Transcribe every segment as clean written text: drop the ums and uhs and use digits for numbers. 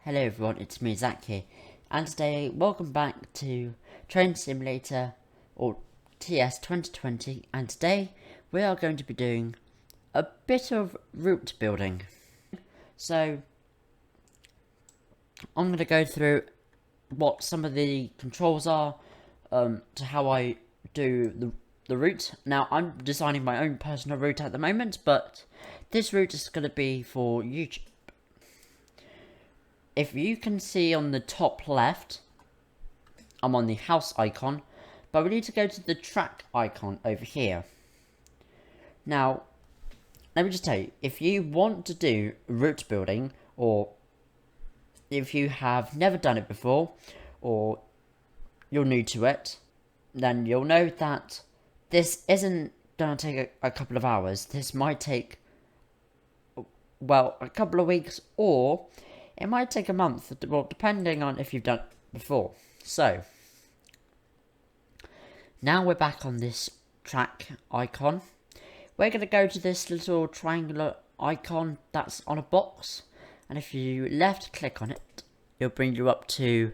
Hello everyone, it's me Zach here, and today welcome back to Train Simulator or TS 2020, and today we are going to be doing a bit of route building. So I'm going to go through what some of the controls are to how I do the route. Now I'm designing my own personal route at the moment, but this route is going to be for YouTube. If you can see on the top left, I'm on the house icon, but we need to go to the track icon over here. Now, let me just tell you, if you want to do route building, or if you have never done it before, or you're new to it, then you'll know that this isn't going to take a couple of hours. This might take, well, a couple of weeks, or it might take a month, well, depending on if you've done it before. So, now we're back on this track icon. We're going to go to this little triangular icon that's on a box. And if you left click on it, it'll bring you up to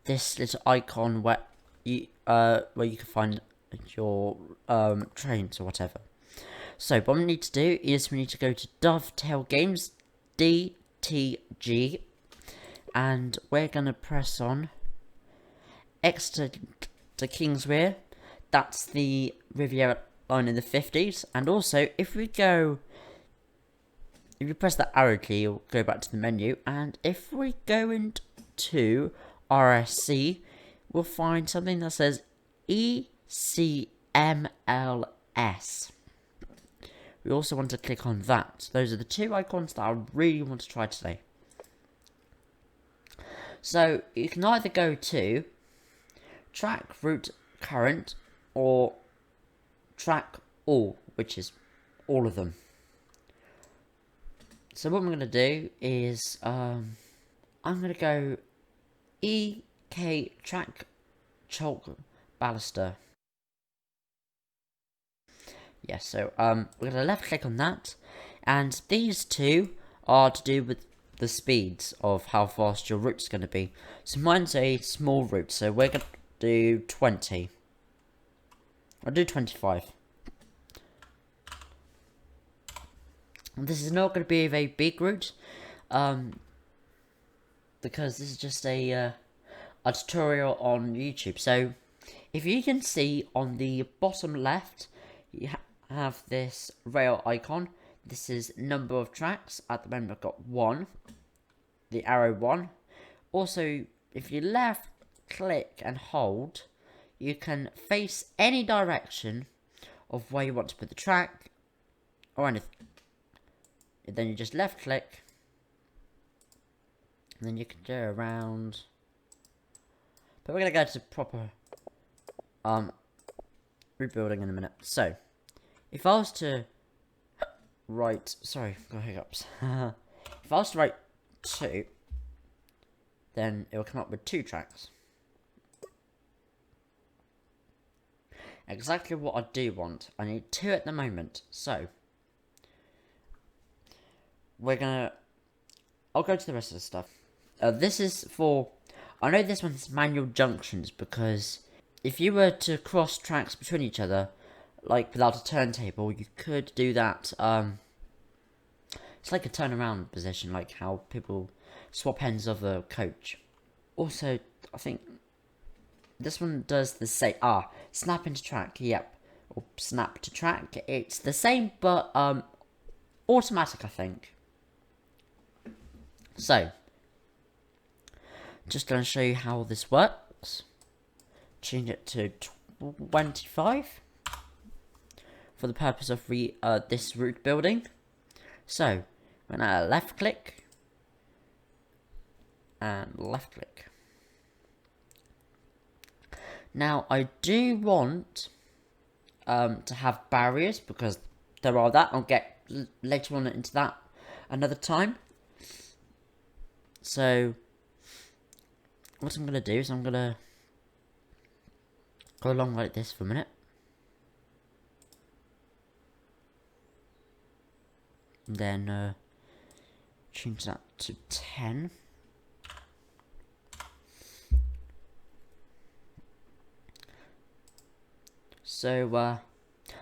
this little icon where you can find your trains or whatever. So what we need to do is we need to go to Dovetail Games, DTG, and we're going to press on Exeter to Kingswear. That's the Riviera line in the 50s. And also, if you press that arrow key, you'll go back to the menu. And if we go into RSC, we'll find something that says ECMLS. We also want to click on that. Those are the two icons that I really want to try today. So, you can either go to track route current or track all, which is all of them. So what I'm going to do is I'm going to go EK track chalk baluster. Yes, so we're going to left click on that, and these two are to do with the speeds of how fast your route's going to be. So mine's a small route, so we're going to do 20. I'll do 25. This is not going to be a very big route, because this is just a tutorial on YouTube. So, if you can see on the bottom left, you have this rail icon. This is number of tracks. At the moment I've got 1, the arrow 1. Also, if you left click and hold, you can face any direction of where you want to put the track or anything. And then you just left click, and then you can go around. But we're gonna go to proper rebuilding in a minute. So, if I was to write, sorry, got hiccups. If I was to write 2, then it will come up with 2 tracks. Exactly what I do want. I need 2 at the moment, so I'll go to the rest of the stuff. This is for, I know this one's manual junctions, because if you were to cross tracks between each other, like without a turntable, you could do that. It's like a turnaround position, like how people swap ends of a coach. Also, I think this one does the same. Snap into track, yep. Or snap to track. It's the same, but automatic, I think. So, just going to show you how this works. Change it to 25 for the purpose of this route building. So, we're going to left click and left click. Now, I do want to have barriers, because there are that. I'll get later on into that another time. So, what I'm going to do is I'm going to go along like this for a minute. And then change that to 10. So,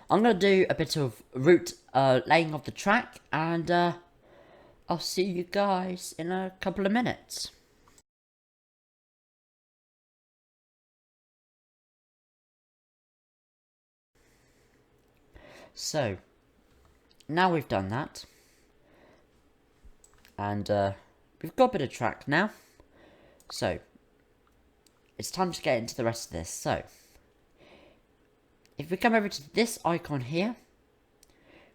I'm going to do a bit of route laying of the track, and I'll see you guys in a couple of minutes. So, now we've done that, and we've got a bit of track now, so it's time to get into the rest of this. So, if we come over to this icon here,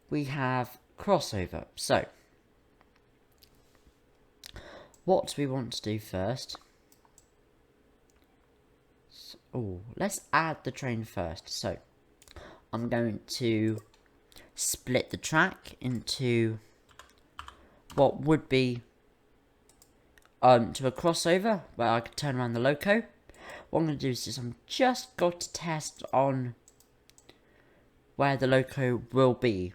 we have crossover. So, what we want to do first, let's add the train first. So, I'm going to split the track into what would be to a crossover where I could turn around the loco. What I'm going to do is I'm just got to test on where the loco will be.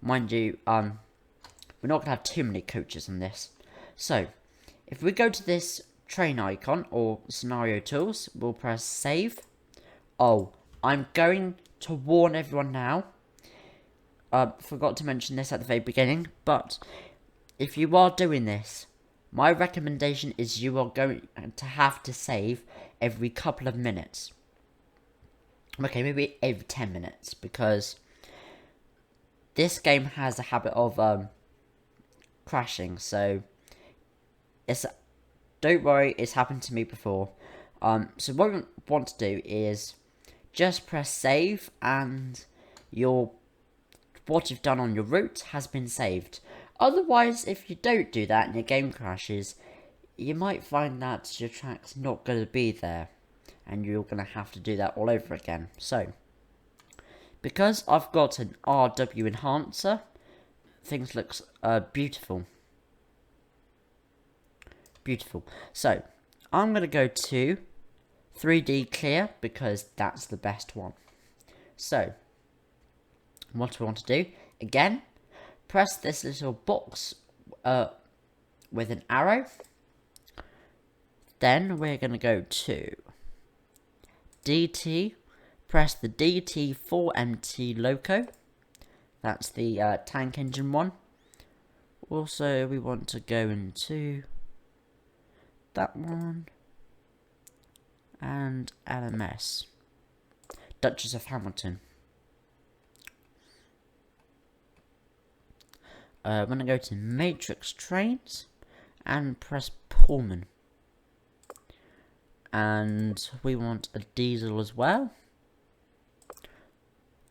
Mind you, we're not going to have too many coaches on this. So, if we go to this train icon or scenario tools, we'll press save. Oh, I'm going to warn everyone now. Forgot to mention this at the very beginning, but if you are doing this, my recommendation is you are going to have to save every couple of minutes. Okay, maybe every 10 minutes, because this game has a habit of crashing, so don't worry, it's happened to me before. So what we want to do is just press save, and what you've done on your route has been saved. Otherwise, if you don't do that and your game crashes, you might find that your track's not going to be there, and you're going to have to do that all over again. So, because I've got an RW enhancer, things look beautiful. Beautiful. So, I'm going to go to 3D clear, because that's the best one. So, what we want to do, again, press this little box with an arrow. Then we're going to go to DT, press the DT4MT loco. That's the tank engine one. Also, we want to go into that one and LMS, Duchess of Hamilton. I'm going to go to Matrix Trains and press Pullman. And we want a diesel as well.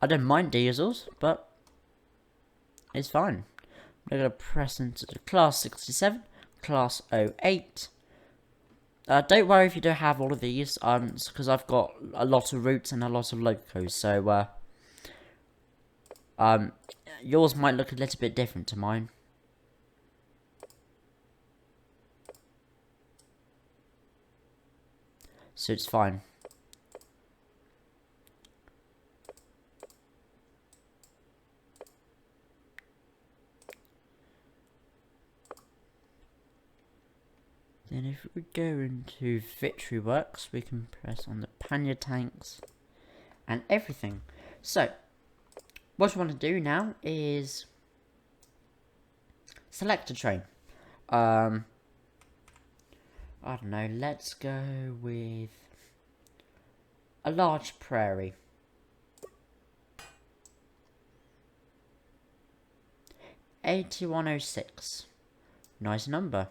I don't mind diesels, but it's fine. We're going to press into the Class 67, Class 08. Don't worry if you don't have all of these, because I've got a lot of routes and a lot of locos, so yours might look a little bit different to mine. So it's fine. Then if we go into Victory Works, we can press on the pannier tanks and everything. So, what we want to do now is select a train. I don't know, let's go with a large prairie. $81.06. Nice number.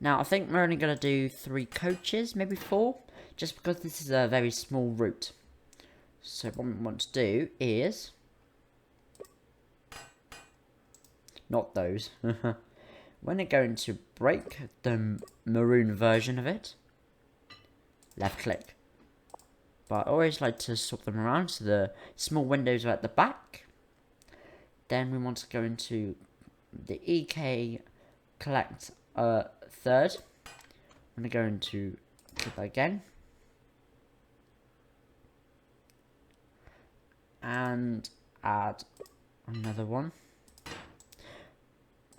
Now, I think we're only going to do 3 coaches, maybe 4, just because this is a very small route. So what we want to do is... not those. When I go into break, the maroon version of it, left click. But I always like to swap them around so the small windows are at the back. Then we want to go into the EK collect third. I'm going to go into click that again. And add another one.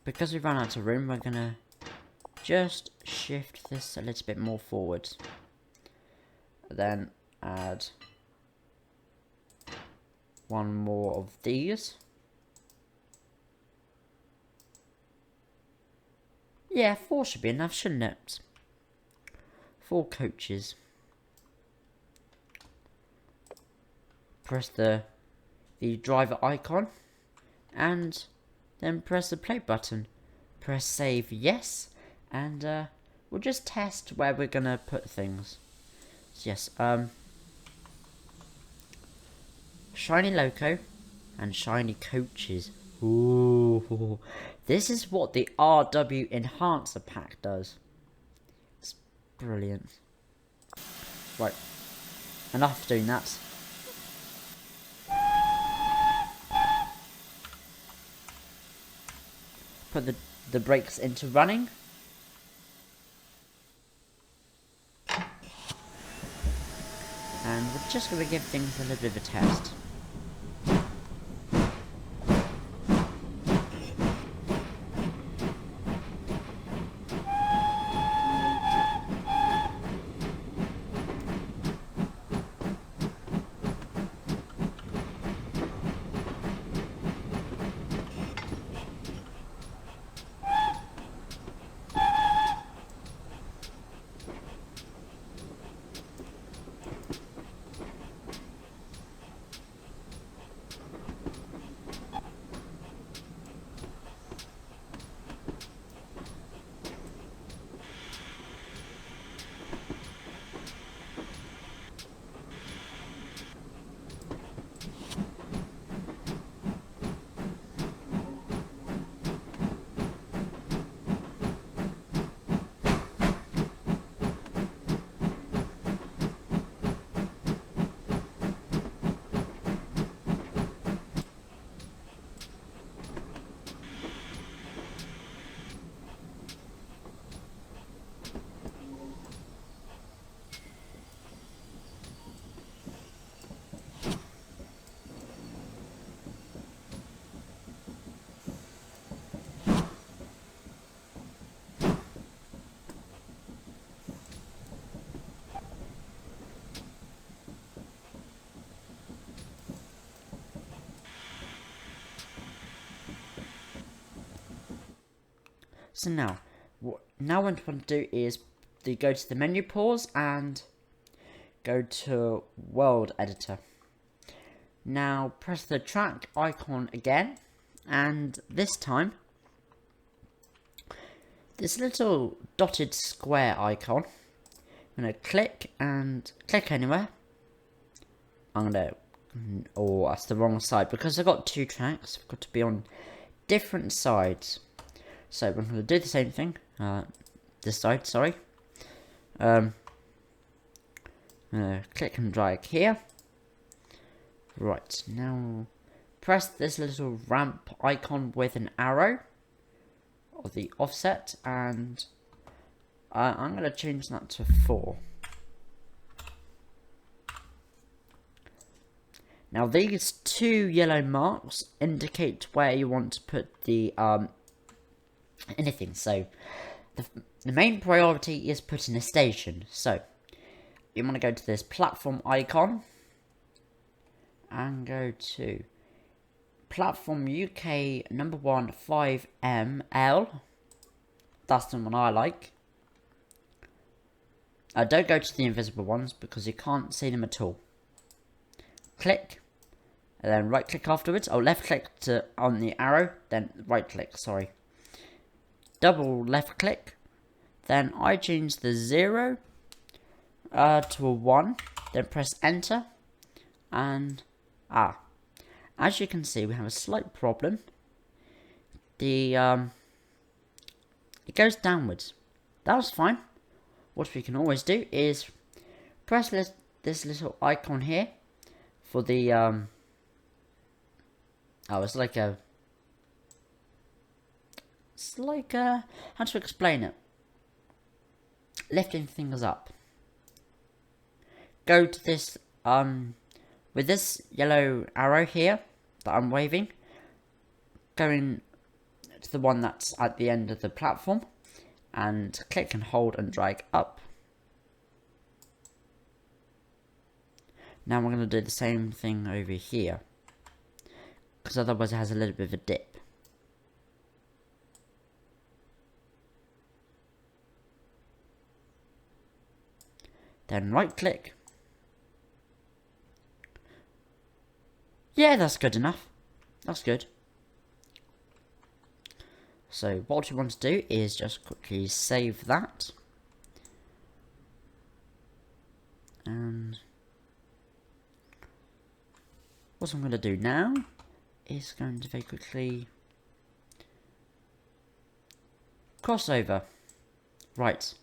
Because we've run out of room, we're going to just shift this a little bit more forward. Then add one more of these. Yeah, 4 should be enough, shouldn't it? 4 coaches. Press the driver icon and then press the play button. Press save yes, and we'll just test where we're gonna put things. So yes, shiny loco and shiny coaches. Ooh, this is what the RW Enhancer pack does. It's brilliant. Right, enough doing that. Put the brakes into running. And we're just going to give things a little bit of a test. So now what I want to do is go to the menu pause and go to World Editor. Now press the track icon again, and this time this little dotted square icon, I'm going to click and click anywhere. I'm going to, oh that's the wrong side because I've got 2 tracks, I've got to be on different sides. So we're going to do the same thing, this side, sorry. Click and drag here. Right, now press this little ramp icon with an arrow, or the offset, and I'm going to change that to 4. Now these 2 yellow marks indicate where you want to put the anything. So the main priority is putting a station. So you want to go to this platform icon and go to platform UK number 1 5ML. That's the one I like. Don't go to the invisible ones because you can't see them at all. Click, and then right click afterwards. Oh, left click on the arrow, then right click, sorry. Double left click, then I change the 0 to a 1, then press enter, and as you can see we have a slight problem. The it goes downwards. That was fine. What we can always do is press this little icon here for the it's like a how to explain it? Lifting things up. Go to this with this yellow arrow here that I'm waving, going to the one that's at the end of the platform, and click and hold and drag up. Now we're going to do the same thing over here. because otherwise it has a little bit of a dip. Then right click. Yeah, that's good enough. That's good. So what you want to do is just quickly save that. And what I'm going to do now is going to very quickly crossover. Right.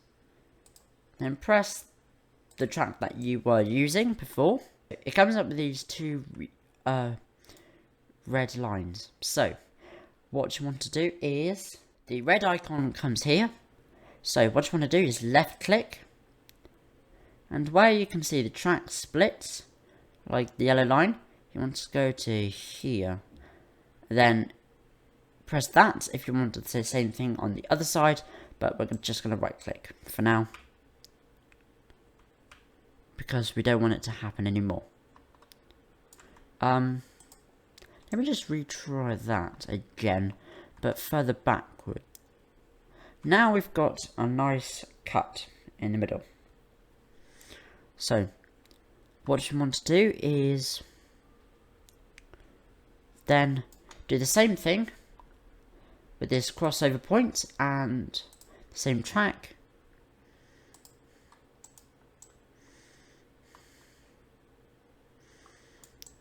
Then press the track that you were using before. It comes up with these two red lines. So what you want to do is, the red icon comes here. So what you want to do is left click, and where you can see the track splits, like the yellow line, you want to go to here. Then press that if you want to say the same thing on the other side, but we're just going to right click for now, because we don't want it to happen anymore. Let me just retry that again, but further backward. Now we've got a nice cut in the middle. So, what you want to do is then do the same thing with this crossover point and the same track.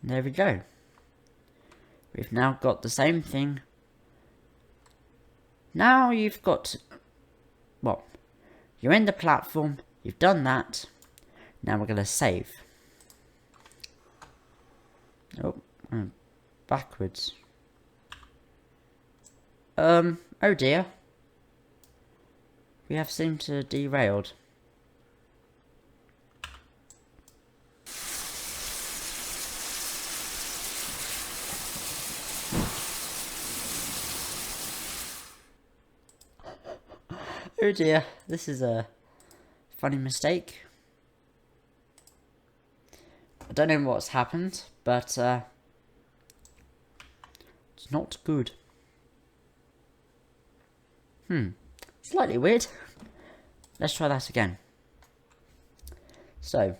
There we go. We've now got the same thing. Now you've got, well, you're in the platform, you've done that. Now we're going to save. Oh, backwards. Oh dear. We have seemed to derailed. Oh dear, this is a funny mistake. I don't know what's happened, but it's not good. Slightly weird. Let's try that again. So,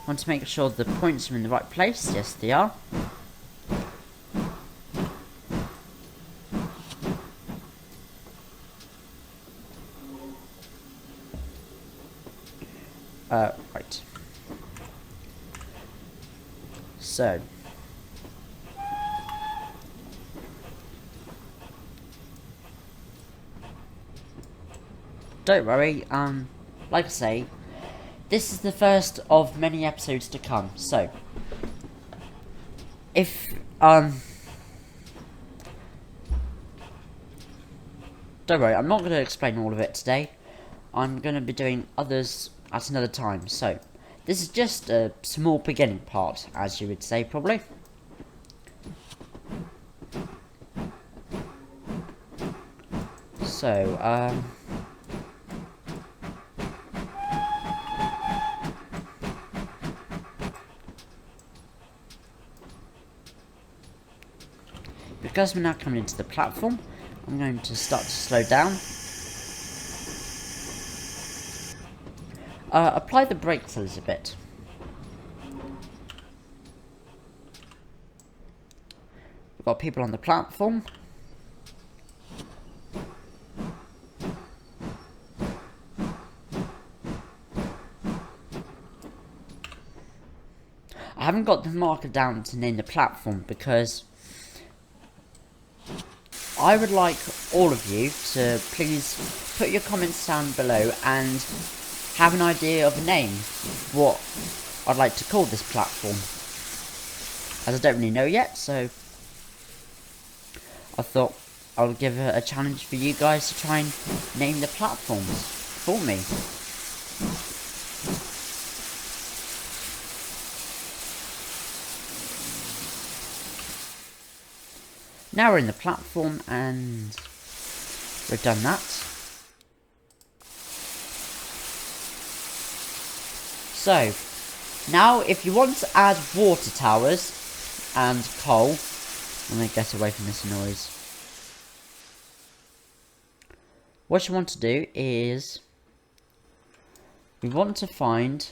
want to make sure the points are in the right place. Yes, they are. Right. So. Don't worry, like I say, this is the first of many episodes to come, so. If, don't worry, I'm not going to explain all of it today. I'm going to be doing others at another time, so this is just a small beginning part, as you would say, probably. So, because we're now coming into the platform, I'm going to start to slow down. Apply the brakes a little bit. We've got people on the platform. I haven't got the marker down to name the platform because I would like all of you to please put your comments down below and have an idea of a name, what I'd like to call this platform, as I don't really know yet, so I thought I would give it a challenge for you guys to try and name the platforms for me. Now we're in the platform and we've done that. So, Now, if you want to add water towers and coal, I'm going to get away from this noise. What you want to do is, we want to find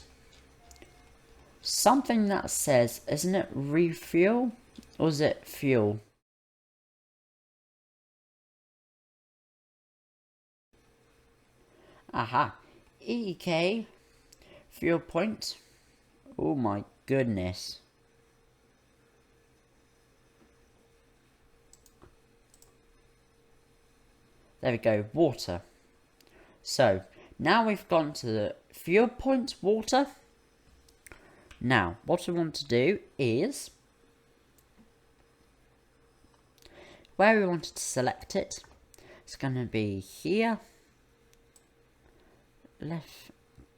something that says, isn't it refuel? Or is it fuel? Aha. EK. Fuel point. Oh my goodness. There we go, water. So, now we've gone to the fuel point, water. Now, what we want to do is, where we wanted to select it, it's going to be here. Left,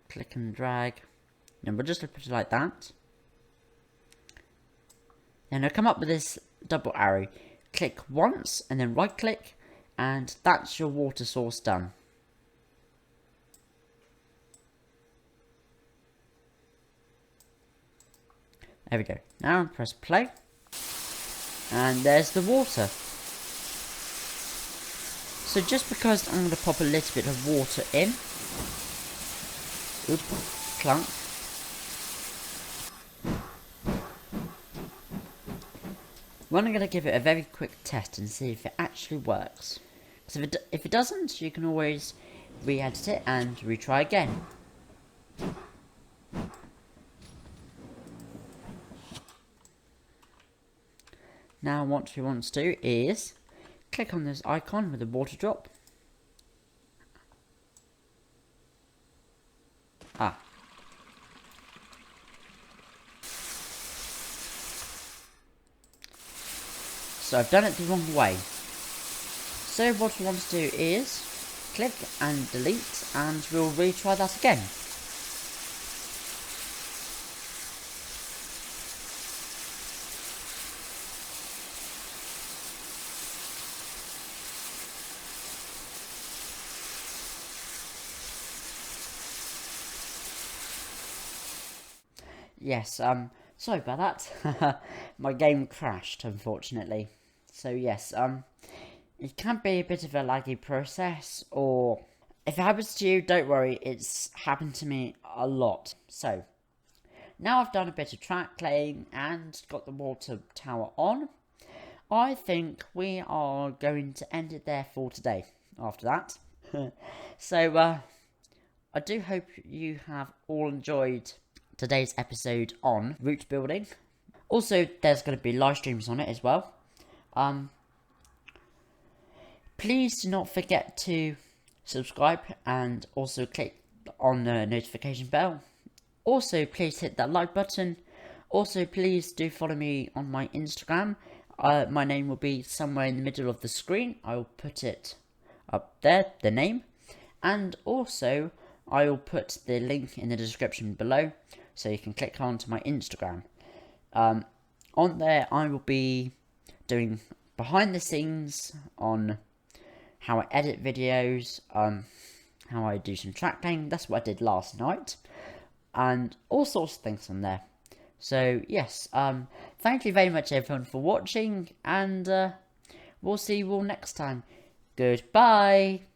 click and drag. And we'll just put it like that. Then it'll come up with this double arrow. Click once, and then right click. And that's your water source done. There we go. Now press play. And there's the water. So just because I'm going to pop a little bit of water in. Oops, clunk. Well, I'm going to give it a very quick test and see if it actually works. So if it doesn't, you can always re-edit it and retry again. Now what we want to do is click on this icon with the water drop. So I've done it the wrong way. So what we want to do is click and delete, and we'll retry that again. Yes, sorry about that. My game crashed, unfortunately. So yes, it can be a bit of a laggy process, or if it happens to you, don't worry, it's happened to me a lot. So, now I've done a bit of track laying and got the water tower on, I think we are going to end it there for today after that. So, I do hope you have all enjoyed today's episode on route building. Also, there's going to be live streams on it as well. Please do not forget to subscribe and also click on the notification bell. Also, please hit that like button. Also, please do follow me on my Instagram. My name will be somewhere in the middle of the screen. I'll put it up there, the name. And also, I will put the link in the description below, so you can click on to my Instagram. On there, I will be doing behind the scenes on how I edit videos, how I do some track laying. That's what I did last night, and all sorts of things on there. So yes, thank you very much everyone for watching, and we'll see you all next time. Goodbye.